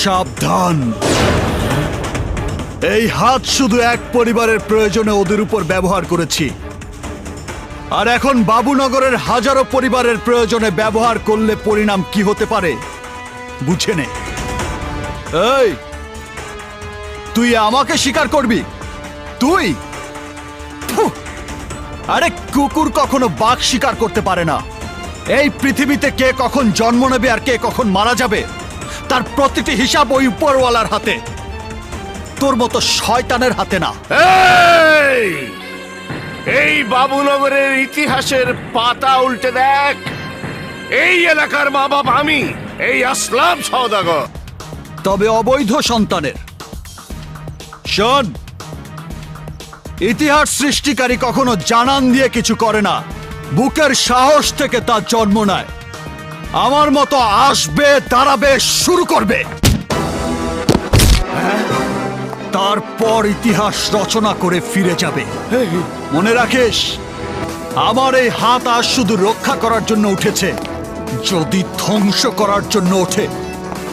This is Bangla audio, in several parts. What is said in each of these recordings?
সাবধান, এই হাত শুধু এক পরিবারের প্রয়োজনে ওদের উপর ব্যবহার করেছি, আর এখন বাবুনগরের হাজারো পরিবারের প্রয়োজনে ব্যবহার করলে পরিণাম কি হতে পারে বুঝে নে। এই, তুই আমাকে স্বীকার করবি? তুই? ফুহ! আরে কুকুর কখনো বাঘ শিকার করতে পারে না। এই পৃথিবীতে কে কখন জন্ম নেবে আর কে কখন মারা যাবে তার প্রতিটি হিসাব ওই উপরওয়ালার হাতে, তোর মতো শয়তানের হাতে না। এই বাবুনগরের ইতিহাসের পাতা উল্টে দেখ। এই এলাকার মা বাপ আমি, এই আসলাম সওদাগর। তবে অবৈধ সন্তানের। শোন, ইতিহাস সৃষ্টিকারী কখনো জানান দিয়ে কিছু করে না, বুকের সাহস থেকে তার জন্ম নেয়। আমার মতো আসবে, দাঁড়াবে, শুরু করবে, তারপর ইতিহাস রচনা করে ফিরে যাবে। মনে রাখিস, আমার এই হাত আজ শুধু রক্ষা করার জন্য উঠেছে। যদি ধ্বংস করার জন্য ওঠে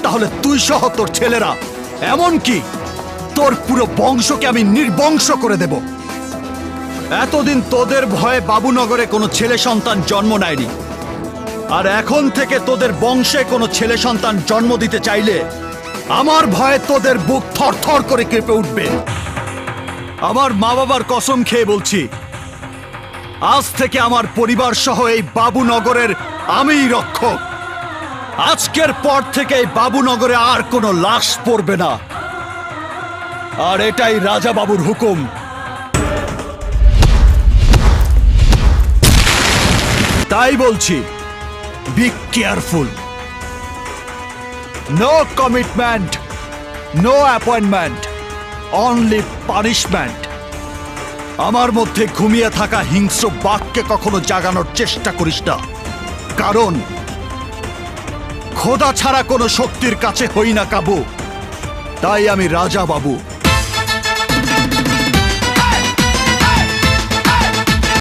তাহলে তুই সহ তোর ছেলেরা, এমনকি তোর পুরো বংশকে আমি নির্বংশ করে দেব। এতদিন তোদের ভয়ে বাবুনগরে কোনো ছেলে সন্তান জন্ম নেয়নি, আর এখন থেকে তোদের বংশে কোনো ছেলে সন্তান জন্ম দিতে চাইলে আমার ভয়ে তোদের বুক থরথর করে কেঁপে উঠবে। আমার মা বাবার কসম খেয়ে বলছি, আজ থেকে আমার পরিবার সহ এই বাবুনগরের আমিই রক্ষক। আজকের পর থেকে এই বাবুনগরে আর কোনো লাশ পড়বে না, আর এটাই রাজা বাবুর হুকুম। তাই বলছি, be careful. No commitment, no appointment, only punishment. আমার মধ্যে ঘুমিয়ে থাকা হিংস্র বাঘকে কখনো জাগানোর চেষ্টা করিস না, কারণ খোদা ছাড়া কোনো শক্তির কাছে হই না কাবু। তাই আমি রাজা বাবু।